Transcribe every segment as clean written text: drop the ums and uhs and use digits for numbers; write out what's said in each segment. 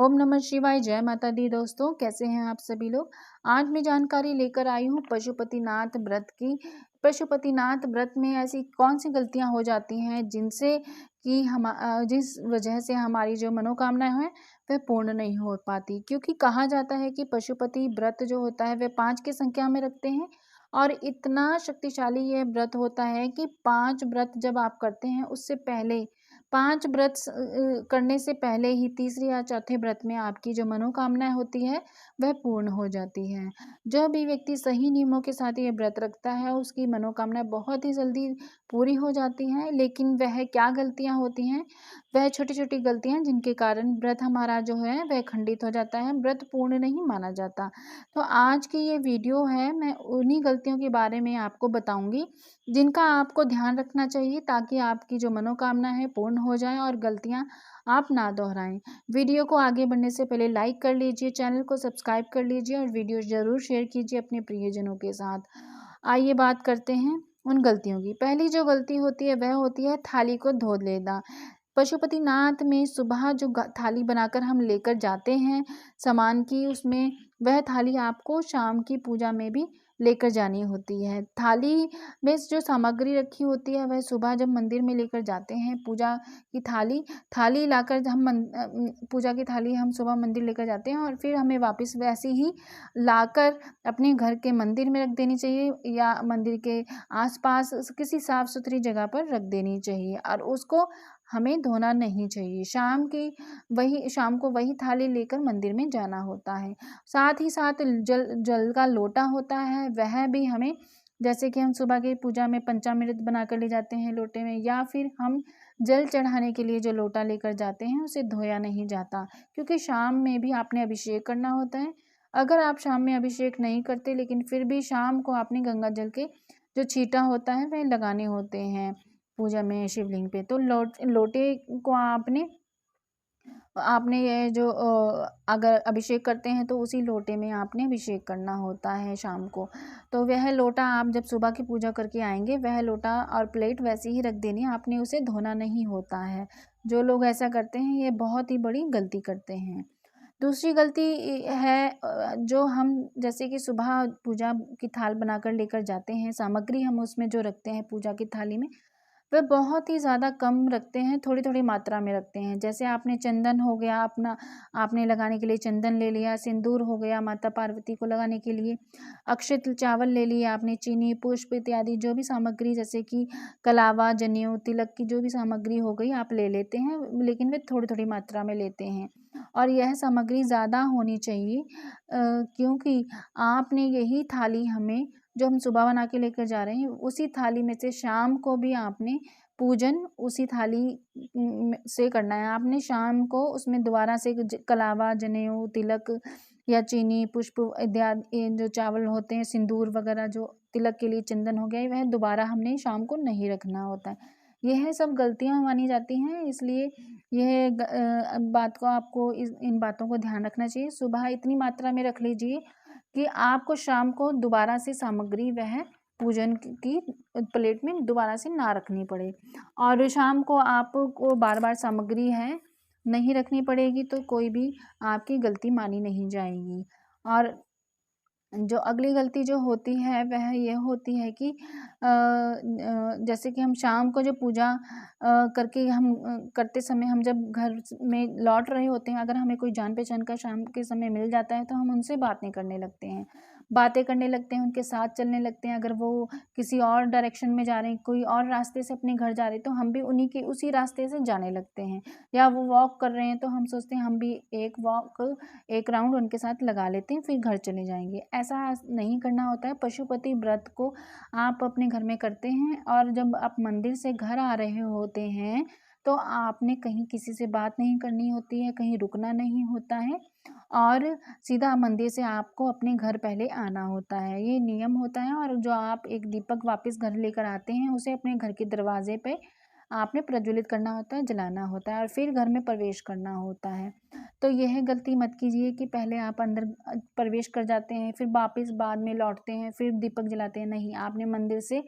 ओम नमः शिवाय। जय माता दी। दोस्तों, कैसे हैं आप सभी लोग। आज मैं जानकारी लेकर आई हूँ पशुपतिनाथ व्रत की। पशुपतिनाथ व्रत में ऐसी कौन सी गलतियां हो जाती हैं जिनसे कि जिस वजह से हमारी जो मनोकामनाएं हैं वह पूर्ण नहीं हो पाती। क्योंकि कहा जाता है कि पशुपति व्रत जो होता है वह 5 की संख्या में रखते हैं और इतना शक्तिशाली यह व्रत होता है कि 5 व्रत जब आप करते हैं उससे पहले 5 व्रत करने से पहले ही तीसरे या चौथे व्रत में आपकी जो मनोकामनाएं होती है वह पूर्ण हो जाती है। जो भी व्यक्ति सही नियमों के साथ ये व्रत रखता है उसकी मनोकामनाएं बहुत ही जल्दी पूरी हो जाती हैं। लेकिन वह क्या गलतियां होती हैं, वह छोटी छोटी गलतियां जिनके कारण व्रत हमारा जो है वह खंडित हो जाता है, व्रत पूर्ण नहीं माना जाता। तो आज की ये वीडियो है, मैं उन्हीं गलतियों के बारे में आपको बताऊंगी जिनका आपको ध्यान रखना चाहिए ताकि आपकी जो मनोकामना है पूर्ण हो जाए और गलतियां आप ना दोहराएं। वीडियो को आगे बढ़ने से पहले लाइक कर लीजिए, चैनल को सब्सक्राइब कर लीजिए और वीडियो ज़रूर शेयर कीजिए अपने प्रियजनों के साथ। आइए बात करते हैं उन गलतियों की। पहली जो गलती होती है वह होती है थाली को धो लेना। पशुपतिनाथ में सुबह जो थाली बनाकर हम लेकर जाते हैं सामान की, उसमें वह थाली आपको शाम की पूजा में भी लेकर जानी होती है। थाली में जो सामग्री रखी होती है वह सुबह जब मंदिर में लेकर जाते हैं पूजा की थाली थाली लाकर हम पूजा की थाली हम सुबह मंदिर लेकर जाते हैं और फिर हमें वापस वैसी ही लाकर अपने घर के मंदिर में रख देनी चाहिए या मंदिर के आसपास किसी साफ सुथरी जगह पर रख देनी चाहिए और उसको हमें धोना नहीं चाहिए। शाम को वही थाली लेकर मंदिर में जाना होता है। साथ ही साथ जल का लोटा होता है वह भी हमें, जैसे कि हम सुबह की पूजा में पंचामृत बनाकर ले जाते हैं लोटे में, या फिर हम जल चढ़ाने के लिए जो लोटा लेकर जाते हैं उसे धोया नहीं जाता। क्योंकि शाम में भी आपने अभिषेक करना होता है। अगर आप शाम में अभिषेक नहीं करते लेकिन फिर भी शाम को आपने गंगा जल के जो छींटा होता है वह लगाने होते हैं पूजा में शिवलिंग पे, तो लोटे को आपने आपने ये जो अगर अभिषेक करते हैं तो उसी लोटे में आपने अभिषेक करना होता है शाम को। तो वह लोटा आप जब सुबह की पूजा करके आएंगे वह लोटा और प्लेट वैसे ही रख देनी, आपने उसे धोना नहीं होता है। जो लोग ऐसा करते हैं ये बहुत ही बड़ी गलती करते हैं। दूसरी गलती है जो हम जैसे कि सुबह पूजा की थाल बनाकर लेकर जाते हैं, सामग्री हम उसमें जो रखते हैं पूजा की थाली में वह बहुत ही ज़्यादा कम रखते हैं, थोड़ी थोड़ी मात्रा में रखते हैं। जैसे आपने चंदन हो गया, आपने लगाने के लिए चंदन ले लिया, सिंदूर हो गया माता पार्वती को लगाने के लिए, अक्षत चावल ले लिया आपने, चीनी पुष्प इत्यादि जो भी सामग्री जैसे कि कलावा जनेऊ तिलक की जो भी सामग्री हो गई आप ले लेते हैं, लेकिन वे थोड़ी थोड़ी मात्रा में लेते हैं। और यह सामग्री ज़्यादा होनी चाहिए क्योंकि आपने यही थाली हमें जो हम सुबह बना के लेकर जा रहे हैं उसी थाली में से शाम को भी आपने पूजन उसी थाली से करना है। आपने शाम को उसमें दोबारा से कलावा जनेऊ तिलक या चीनी पुष्प इत्यादि जो चावल होते हैं, सिंदूर वगैरह जो तिलक के लिए चंदन हो गया, वह दोबारा हमने शाम को नहीं रखना होता है। यह सब गलतियां मानी जाती हैं, इसलिए बात को आपको इन बातों को ध्यान रखना चाहिए। सुबह इतनी मात्रा में रख लीजिए कि आपको शाम को दोबारा से सामग्री वह पूजन की प्लेट में दोबारा से ना रखनी पड़े। और शाम को आपको बार बार सामग्री है नहीं रखनी पड़ेगी तो कोई भी आपकी गलती मानी नहीं जाएगी। और जो अगली गलती जो होती है वह ये होती है कि जैसे कि हम शाम को जो पूजा करके करते समय हम जब घर में लौट रहे होते हैं, अगर हमें कोई जान पहचान का शाम के समय मिल जाता है तो हम उनसे बातें करने लगते हैं, उनके साथ चलने लगते हैं। अगर वो किसी और डायरेक्शन में जा रहे हैं, कोई और रास्ते से अपने घर जा रहे हैं तो हम भी उन्हीं के उसी रास्ते से जाने लगते हैं। या वो वॉक कर रहे हैं तो हम सोचते हैं हम भी एक राउंड उनके साथ लगा लेते हैं फिर घर चले जाएंगे। ऐसा नहीं करना होता है। पशुपति व्रत को आप अपने घर में करते हैं और जब आप मंदिर से घर आ रहे होते हैं तो आपने कहीं किसी से बात नहीं करनी होती है, कहीं रुकना नहीं होता है और सीधा मंदिर से आपको अपने घर पहले आना होता है, ये नियम होता है। और जो आप एक दीपक वापस घर लेकर आते हैं उसे अपने घर के दरवाजे पे आपने प्रज्वलित करना होता है, जलाना होता है और फिर घर में प्रवेश करना होता है। तो यह गलती मत कीजिए कि पहले आप अंदर प्रवेश कर जाते हैं फिर वापस बाद में लौटते हैं फिर दीपक जलाते हैं। नहीं, आपने मंदिर से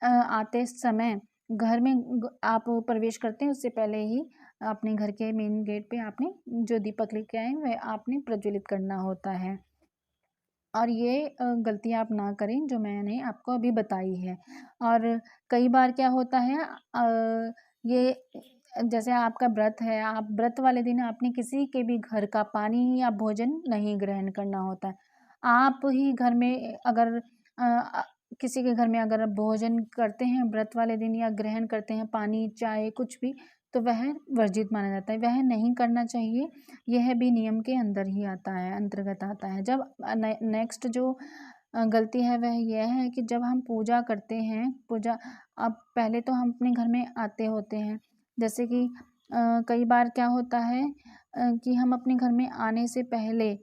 आते समय घर में आप प्रवेश करते हैं उससे पहले ही अपने घर के मेन गेट पे आपने जो दीपक लेके आए वह आपने प्रज्वलित करना होता है। और ये गलतियाँ आप ना करें जो मैंने आपको अभी बताई है। और कई बार क्या होता है ये जैसे आपका व्रत है, आप व्रत वाले दिन आपने किसी के भी घर का पानी या भोजन नहीं ग्रहण करना होता है। आप ही घर में अगर किसी के घर में अगर आप भोजन करते हैं व्रत वाले दिन या ग्रहण करते हैं पानी, चाय कुछ भी, तो वह वर्जित माना जाता है, वह नहीं करना चाहिए। यह भी नियम के अंदर ही आता है, अंतर्गत आता है। जब नेक्स्ट जो गलती है वह यह है कि जब हम पूजा करते हैं, पूजा अब पहले तो हम अपने घर में आते होते हैं, जैसे कि कई बार क्या होता है कि हम अपने घर में आने से पहले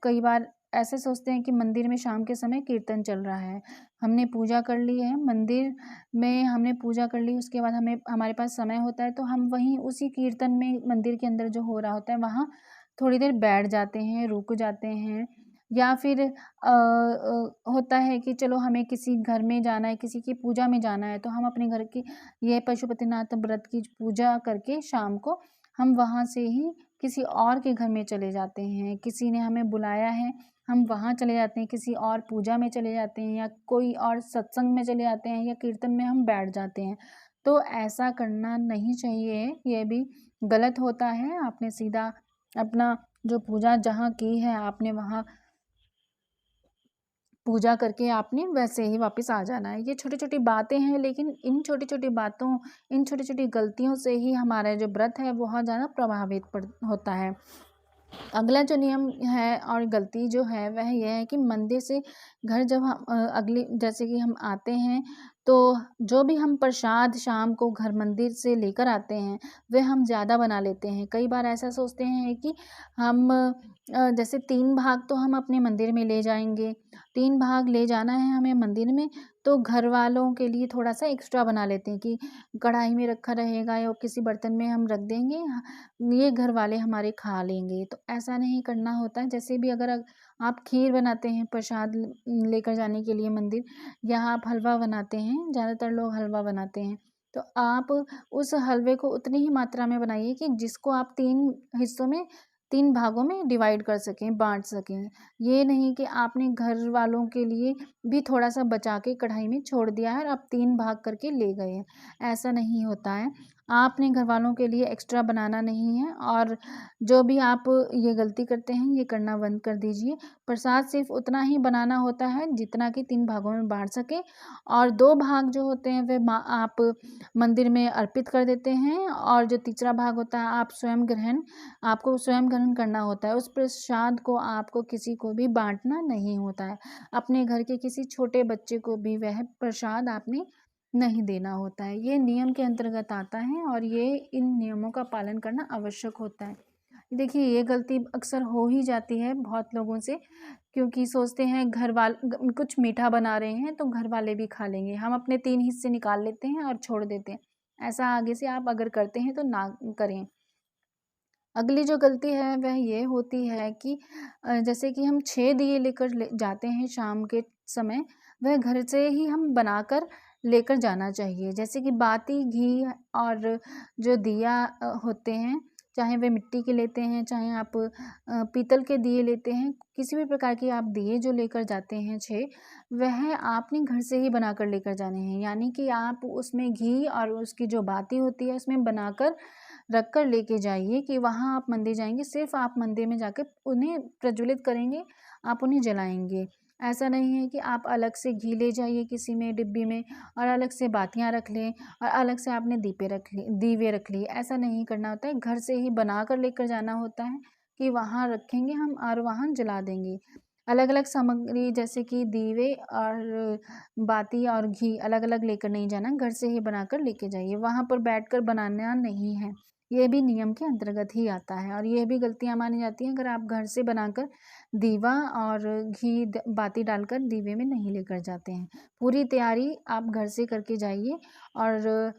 कई बार ऐसे सोचते हैं कि मंदिर में शाम के समय कीर्तन चल रहा है, हमने पूजा कर ली है, मंदिर में हमने पूजा कर ली, उसके बाद हमें हमारे पास समय होता है तो हम वहीं उसी कीर्तन में मंदिर के अंदर जो हो रहा होता है वहाँ थोड़ी देर बैठ जाते हैं, रुक जाते हैं। या फिर होता है कि चलो हमें किसी घर में जाना है, किसी की पूजा में जाना है, तो हम अपने घर की ये पशुपतिनाथ व्रत की पूजा करके शाम को हम वहाँ से ही किसी और के घर में चले जाते हैं। किसी ने हमें बुलाया है, हम वहाँ चले जाते हैं, किसी और पूजा में चले जाते हैं या कोई और सत्संग में चले जाते हैं या कीर्तन में हम बैठ जाते हैं। तो ऐसा करना नहीं चाहिए, ये भी गलत होता है। आपने सीधा अपना जो पूजा जहाँ की है आपने वहाँ पूजा करके आपने वैसे ही वापस आ जाना है। ये छोटी-छोटी बातें हैं, लेकिन इन छोटी-छोटी बातों, इन छोटी-छोटी गलतियों से ही हमारा जो व्रत है बहुत ज़्यादा प्रभावित होता है। अगला जो नियम है और गलती जो है वह यह है कि मंदिर से घर जब हम अगले जैसे कि हम आते हैं तो जो भी हम प्रसाद शाम को घर मंदिर से लेकर आते हैं वह हम ज़्यादा बना लेते हैं। कई बार ऐसा सोचते हैं कि हम जैसे 3 भाग तो हम अपने मंदिर में ले जाएँगे, 3 भाग ले जाना है हमें मंदिर में, तो घर वालों के लिए थोड़ा-सा एक्स्ट्रा बना लेते हैं कि कढ़ाई में रखा रहेगा या किसी बर्तन में हम रख देंगे, ये घर वाले हमारे खा लेंगे। तो ऐसा नहीं करना होता है। जैसे भी अगर आप खीर बनाते हैं प्रसाद लेकर जाने के लिए मंदिर, या आप हलवा बनाते हैं, ज़्यादातर लोग हलवा बनाते हैं, तो आप उस हलवे को उतनी ही मात्रा में बनाइए कि जिसको आप 3 हिस्सों में, 3 भागों में डिवाइड कर सकें, बाँट सकें। ये नहीं कि आपने घर वालों के लिए भी थोड़ा-सा बचा के कढ़ाई में छोड़ दिया है और आप 3 भाग करके ले गए हैं, ऐसा नहीं होता है। आपने घरवालों के लिए एक्स्ट्रा बनाना नहीं है। और जो भी आप ये गलती करते हैं ये करना बंद कर दीजिए। प्रसाद सिर्फ़ उतना ही बनाना होता है जितना कि 3 भागों में बाँट सकें, और 2 भाग जो होते हैं वे आप मंदिर में अर्पित कर देते हैं, और जो तीसरा भाग होता है आपको स्वयं ग्रहण करना होता है। उस प्रसाद को आपको किसी को भी बाँटना नहीं होता है। अपने घर के किसी छोटे बच्चे को भी वह प्रसाद आपने नहीं देना होता है। ये नियम के अंतर्गत आता है और ये इन नियमों का पालन करना आवश्यक होता है। देखिए, ये गलती अक्सर हो ही जाती है बहुत लोगों से, क्योंकि सोचते हैं कुछ मीठा बना रहे हैं तो घर वाले भी खा लेंगे। हम अपने 3 हिस्से निकाल लेते हैं और छोड़ देते हैं। ऐसा आगे से आप अगर करते हैं तो ना करें। अगली जो गलती है वह ये होती है कि जैसे कि हम 6 दिए लेकर जाते हैं शाम के समय, वह घर से ही हम बनाकर लेकर जाना चाहिए। जैसे कि बाती, घी और जो दिया होते हैं, चाहे वे मिट्टी के लेते हैं, चाहे आप पीतल के दिए लेते हैं, किसी भी प्रकार के आप दिए जो लेकर जाते हैं 6, वह आपने घर से ही बनाकर लेकर जाने हैं। यानी कि आप उसमें घी और उसकी जो बाती होती है उसमें बनाकर रख कर लेके जाइए कि वहाँ आप मंदिर जाएँगे, सिर्फ़ आप मंदिर में जाकर उन्हें प्रज्वलित करेंगे, आप उन्हें जलाएँगे। ऐसा नहीं है कि आप अलग से घी ले जाइए किसी में डिब्बी में और अलग से बातियाँ रख लें और अलग से आपने दीवे रख लिए, ऐसा नहीं करना होता है। घर से ही बनाकर लेकर जाना होता है कि वहाँ रखेंगे हम और वहाँ जला देंगे। अलग-अलग सामग्री जैसे कि दीवे और बाती और घी अलग-अलग लेकर नहीं जाना, घर से ही बनाकर लेके जाइए। वहाँ पर बैठकर बनाना नहीं है। ये भी नियम के अंतर्गत ही आता है और ये भी गलतियाँ मानी जाती हैं अगर आप घर से बनाकर दीवा और घी बाती डालकर दीवे में नहीं लेकर जाते हैं। पूरी तैयारी आप घर से करके जाइए और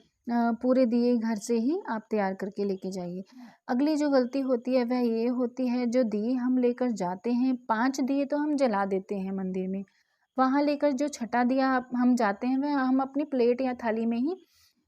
पूरे दिए घर से ही आप तैयार करके लेके जाइए। अगली जो गलती होती है वह ये होती है, जो दिए हम लेकर जाते हैं, 5 दिए तो हम जला देते हैं मंदिर में। वहाँ लेकर जो छठा दिया हम जाते हैं वह हम अपनी प्लेट या थाली में ही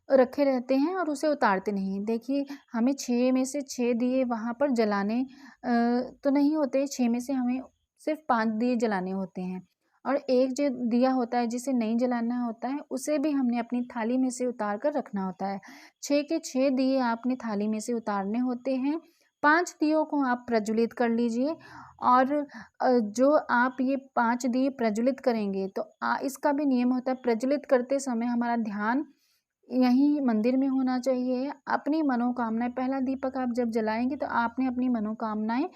रखे रहते हैं और उसे उतारते नहीं। देखिए, हमें 6 में से 6 दिए वहाँ पर जलाने तो नहीं होते, 6 में से हमें सिर्फ़ 5 दिए जलाने होते हैं और एक जो दिया होता है जिसे नहीं जलाना होता है, उसे भी हमने अपनी थाली में से उतार कर रखना होता है। 6 के 6 दिए आपने थाली में से उतारने होते हैं। 5 दियों को आप प्रज्वलित कर लीजिए और जो आप ये 5 दिए प्रज्वलित करेंगे तो इसका भी नियम होता है, प्रज्वलित करते समय हमारा ध्यान यहीं मंदिर में होना चाहिए। अपनी मनोकामनाएँ, पहला दीपक आप जब जलाएँगे तो आपने अपनी मनोकामनाएँ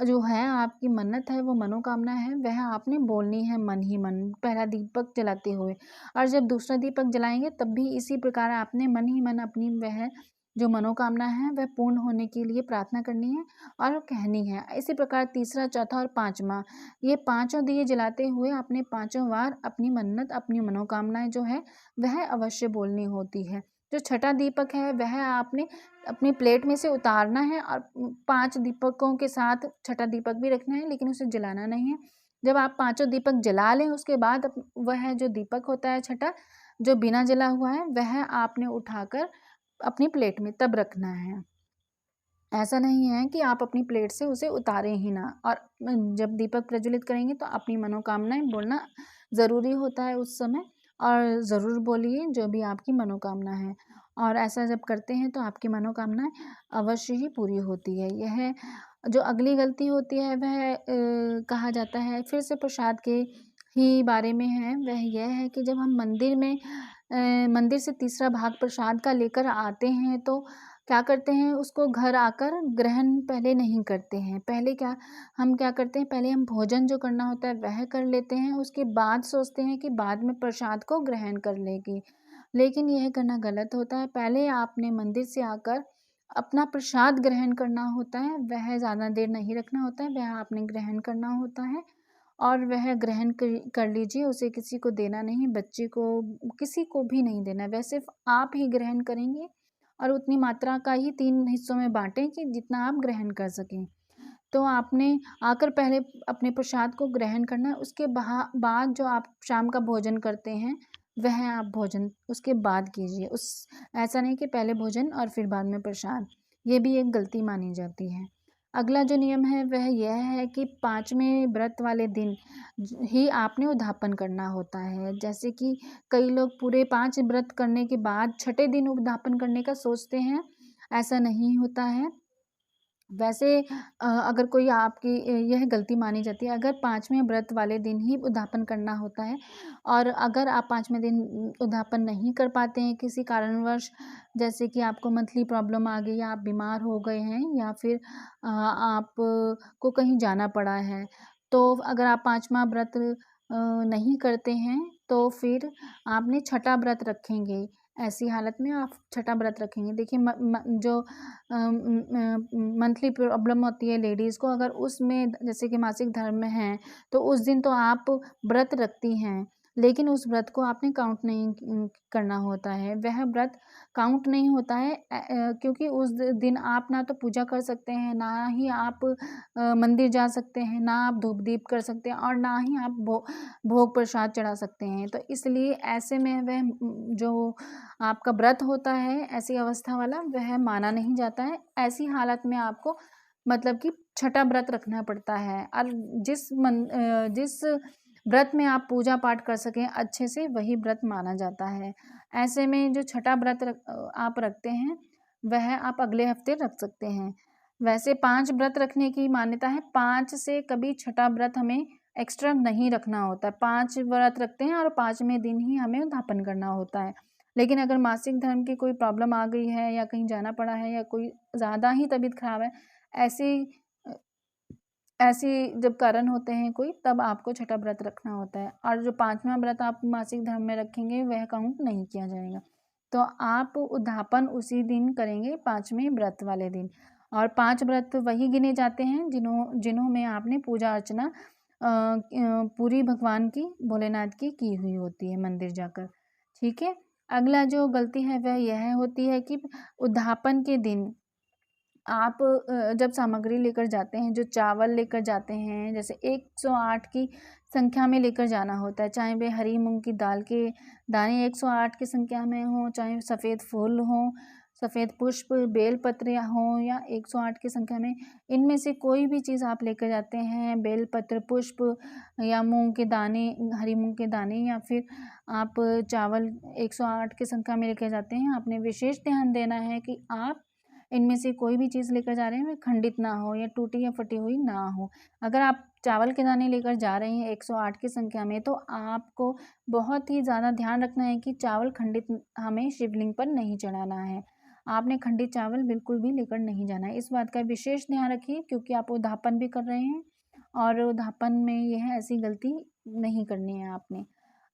जो है, आपकी मन्नत है, वो मनोकामना है, वह आपने बोलनी है मन ही मन, पहला दीपक जलाते हुए। और जब दूसरा दीपक जलाएँगे तब भी इसी प्रकार आपने मन ही मन अपनी वह जो मनोकामना है वह पूर्ण होने के लिए प्रार्थना करनी है और कहनी है। इसी प्रकार तीसरा, चौथा और पाँचवाँ, ये पाँचों दिए जलाते हुए आपने पाँचों बार अपनी मन्नत, अपनी मनोकामनाएँ जो है वह अवश्य बोलनी होती है। जो छठा दीपक है वह आपने अपनी प्लेट में से उतारना है और 5 दीपकों के साथ छठा दीपक भी रखना है, लेकिन उसे जलाना नहीं है। जब आप पाँचों दीपक जला लें उसके बाद वह जो दीपक होता है छठा, जो बिना जला हुआ है, वह आपने उठाकर अपनी प्लेट में तब रखना है। ऐसा नहीं है कि आप अपनी प्लेट से उसे उतारें ही ना। और जब दीपक प्रज्वलित करेंगे तो अपनी मनोकामनाएँ बोलना ज़रूरी होता है उस समय और ज़रूर बोलिए जो भी आपकी मनोकामना है। और ऐसा जब करते हैं तो आपकी मनोकामनाएँ अवश्य ही पूरी होती है। यह जो अगली गलती होती है वह कहा जाता है फिर से प्रसाद के ही बारे में है। वह यह है कि जब हम मंदिर से तीसरा भाग प्रसाद का लेकर आते हैं तो क्या करते हैं, उसको घर आकर ग्रहण पहले नहीं करते हैं। पहले हम क्या करते हैं, पहले हम भोजन जो करना होता है वह कर लेते हैं, उसके बाद सोचते हैं कि बाद में प्रसाद को ग्रहण कर लेंगे। लेकिन यह करना गलत होता है। पहले आपने मंदिर से आकर अपना प्रसाद ग्रहण करना होता है, वह ज़्यादा देर नहीं रखना होता है, वह आपने ग्रहण करना होता है और वह ग्रहण कर लीजिए, उसे किसी को देना नहीं, बच्चे को, किसी को भी नहीं देना। वह सिर्फ़ आप ही ग्रहण करेंगे और उतनी मात्रा का ही 3 हिस्सों में बाँटें कि जितना आप ग्रहण कर सकें। तो आपने आकर पहले अपने प्रसाद को ग्रहण करना है, उसके बाद जो आप शाम का भोजन करते हैं, वह आप भोजन उसके बाद कीजिए। ऐसा नहीं कि पहले भोजन और फिर बाद में प्रसाद, ये भी एक गलती मानी जाती है। अगला जो नियम है वह यह है कि 5वें व्रत वाले दिन ही आपने उद्यापन करना होता है। जैसे कि कई लोग पूरे 5 व्रत करने के बाद छठे दिन उद्यापन करने का सोचते हैं, ऐसा नहीं होता है। वैसे अगर कोई आपकी यह गलती मानी जाती है, अगर 5वें व्रत वाले दिन ही उद्यापन करना होता है और अगर आप 5वें दिन उद्यापन नहीं कर पाते हैं किसी कारणवश, जैसे कि आपको मंथली प्रॉब्लम आ गई या आप बीमार हो गए हैं या फिर आप को कहीं जाना पड़ा है, तो अगर आप 5वां व्रत नहीं करते हैं, तो फिर आपने छठा व्रत रखेंगे। ऐसी हालत में आप छठा व्रत रखेंगे। देखिए जो मंथली प्रॉब्लम होती है लेडीज़ को, अगर उसमें जैसे कि मासिक धर्म में है, तो उस दिन तो आप व्रत रखती हैं, लेकिन उस व्रत को आपने काउंट नहीं करना होता है। वह व्रत काउंट नहीं होता है क्योंकि उस दिन आप ना तो पूजा कर सकते हैं, ना ही आप मंदिर जा सकते हैं, ना आप धूप-दीप कर सकते हैं और ना ही आप भोग प्रसाद चढ़ा सकते हैं। तो इसलिए ऐसे में वह जो आपका व्रत होता है ऐसी अवस्था वाला, वह माना नहीं जाता है। ऐसी हालत में आपको मतलब कि छठा व्रत रखना पड़ता है और जिस व्रत में आप पूजा पाठ कर सकें अच्छे से, वही व्रत माना जाता है। ऐसे में जो छठा व्रत आप रखते हैं, वह आप अगले हफ्ते रख सकते हैं। वैसे 5 व्रत रखने की मान्यता है, 5 से कभी छठा व्रत हमें एक्स्ट्रा नहीं रखना होता है। 5 व्रत रखते हैं और 5वें दिन ही हमें उद्यापन करना होता है। लेकिन अगर मासिक धर्म की कोई प्रॉब्लम आ गई है या कहीं जाना पड़ा है या कोई ज़्यादा ही तबीयत ख़राब है, ऐसी अ, ऐसी जब कारण होते हैं कोई, तब आपको छठा व्रत रखना होता है और जो 5वां व्रत आप मासिक धर्म में रखेंगे वह काउंट नहीं किया जाएगा। तो आप उद्यापन उसी दिन करेंगे 5वें व्रत वाले दिन और 5 व्रत वही गिने जाते हैं जिन्हों में आपने पूजा अर्चना पूरी भगवान की, भोलेनाथ की हुई होती है मंदिर जाकर। ठीक है? अगला जो गलती है वह यह होती है कि उद्यापन के दिन आप जब सामग्री लेकर जाते हैं, जो चावल लेकर जाते हैं, जैसे 108 की संख्या में लेकर जाना होता है, चाहे वे हरी मूँग की दाल के दाने 108 की संख्या में हों, चाहे सफ़ेद फूल हों, सफ़ेद पुष्प, बेलपत्र हों या 108 की संख्या में, इनमें से कोई भी चीज़ आप लेकर जाते हैं, बेलपत्र, पुष्प या मूँग के दाने, हरी मूँग के दाने या फिर आप चावल 108 की संख्या में लेकर जाते हैं, आपने विशेष ध्यान देना है कि आप इनमें से कोई भी चीज़ लेकर जा रहे हैं, वह खंडित ना हो या टूटी या फटी हुई ना हो। अगर आप चावल के दाने लेकर जा रहे हैं 108 की संख्या में, तो आपको बहुत ही ज़्यादा ध्यान रखना है कि चावल खंडित हमें शिवलिंग पर नहीं चढ़ाना है। आपने खंडित चावल बिल्कुल भी लेकर नहीं जाना है। इस बात का विशेष ध्यान रखिए, क्योंकि आप उद्धापन भी कर रहे हैं और उद्धापन में यह ऐसी गलती नहीं करनी है आपने।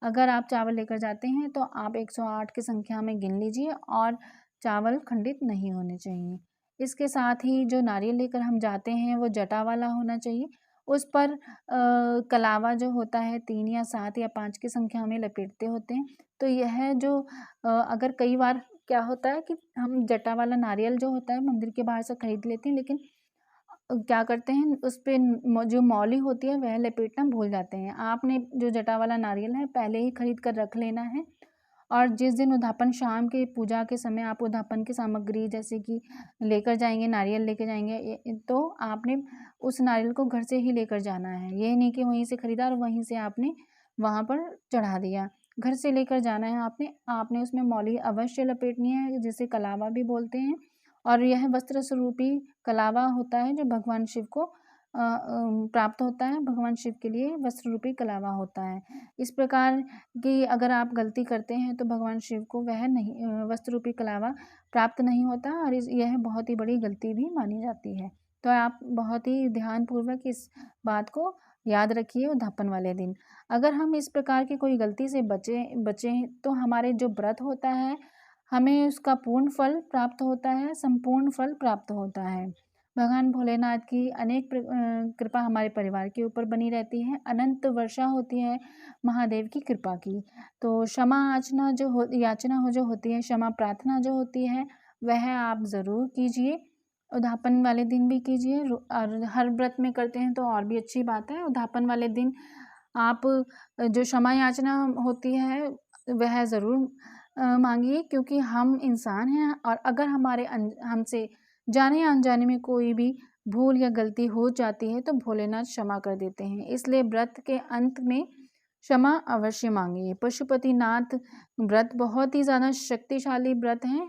अगर आप चावल लेकर जाते हैं तो आप 108 की संख्या में गिन लीजिए और चावल खंडित नहीं होने चाहिए। इसके साथ ही जो नारियल लेकर हम जाते हैं वो जटा वाला होना चाहिए। उस पर कलावा जो होता है 3 या 7 या 5 की संख्या में लपेटते होते हैं। तो यह जो अगर कई बार क्या होता है कि हम जटा वाला नारियल जो होता है मंदिर के बाहर से खरीद लेते हैं, लेकिन क्या करते हैं उस पे जो मौली होती है वह लपेटना भूल जाते हैं। आपने जो जटा वाला नारियल है पहले ही खरीद कर रख लेना है और जिस दिन उद्धापन शाम के पूजा के समय आप उद्धापन की सामग्री जैसे कि लेकर जाएंगे, नारियल लेकर जाएंगे, तो आपने उस नारियल को घर से ही लेकर जाना है। ये नहीं कि वहीं से खरीदा और वहीं से आपने वहाँ पर चढ़ा दिया। घर से लेकर जाना है आपने। आपने उसमें मौली अवश्य लपेटनी है, जिसे कलावा भी बोलते हैं, और यह वस्त्र स्वरूपी कलावा होता है जो भगवान शिव को प्राप्त होता है। भगवान शिव के लिए वस्त्र रूपी कलावा होता है। इस प्रकार की अगर आप गलती करते हैं तो भगवान शिव को वह नहीं वस्त्र रूपी कलावा प्राप्त नहीं होता और यह बहुत ही बड़ी गलती भी मानी जाती है। तो आप बहुत ही ध्यानपूर्वक इस बात को याद रखिए उद्धापन वाले दिन। अगर हम इस प्रकार की कोई गलती से बचें तो हमारे जो व्रत होता है हमें उसका पूर्ण फल प्राप्त होता है, संपूर्ण फल प्राप्त होता है। भगवान भोलेनाथ की अनेक कृपा हमारे परिवार के ऊपर बनी रहती है, अनंत वर्षा होती है महादेव की कृपा की। तो क्षमा याचना जो होती है, क्षमा प्रार्थना जो होती है, वह आप ज़रूर कीजिए। उद्धापन वाले दिन भी कीजिए और हर व्रत में करते हैं तो और भी अच्छी बात है। उद्धापन वाले दिन आप जो क्षमा याचना होती है वह ज़रूर मांगिए, क्योंकि हम इंसान हैं और अगर हमसे जाने या अनजाने में कोई भी भूल या गलती हो जाती है तो भोलेनाथ क्षमा कर देते हैं। इसलिए व्रत के अंत में क्षमा अवश्य मांगिए। पशुपतिनाथ व्रत बहुत ही ज़्यादा शक्तिशाली व्रत है।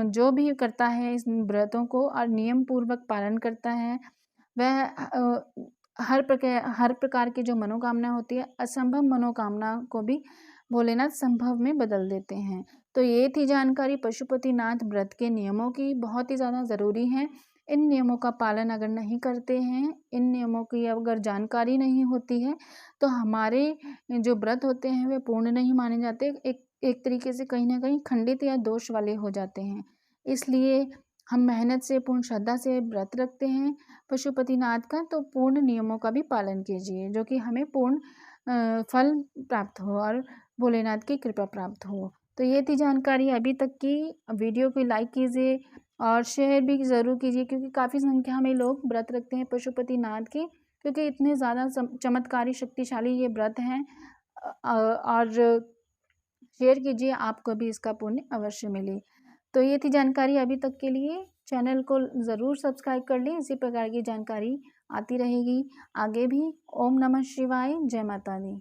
जो भी करता है इस व्रतों को और नियम पूर्वक पालन करता है, वह हर प्रकार की जो मनोकामना होती है, असंभव मनोकामना को भी भोलेनाथ संभव में बदल देते हैं। तो ये थी जानकारी पशुपतिनाथ व्रत के नियमों की, बहुत ही ज़्यादा ज़रूरी है। इन नियमों का पालन अगर नहीं करते हैं, इन नियमों की अगर जानकारी नहीं होती है, तो हमारे जो व्रत होते हैं वे पूर्ण नहीं माने जाते। एक तरीके से कहीं न कहीं खंडित या दोष वाले हो जाते हैं। इसलिए हम मेहनत से, पूर्ण श्रद्धा से व्रत रखते हैं पशुपतिनाथ का, तो पूर्ण नियमों का भी पालन कीजिए, जो कि हमें पूर्ण फल प्राप्त हो और भोलेनाथ की कृपा प्राप्त हो। तो ये थी जानकारी अभी तक की। वीडियो को लाइक कीजिए और शेयर भी ज़रूर कीजिए, क्योंकि काफ़ी संख्या में लोग व्रत रखते हैं पशुपतिनाथ की, क्योंकि इतने ज़्यादा चमत्कारी शक्तिशाली ये व्रत हैं। और शेयर कीजिए, आपको भी इसका पुण्य अवश्य मिले। तो ये थी जानकारी अभी तक के लिए। चैनल को ज़रूर सब्सक्राइब कर लें, इसी प्रकार की जानकारी आती रहेगी आगे भी। ओम नमः शिवाय, जय माता दी।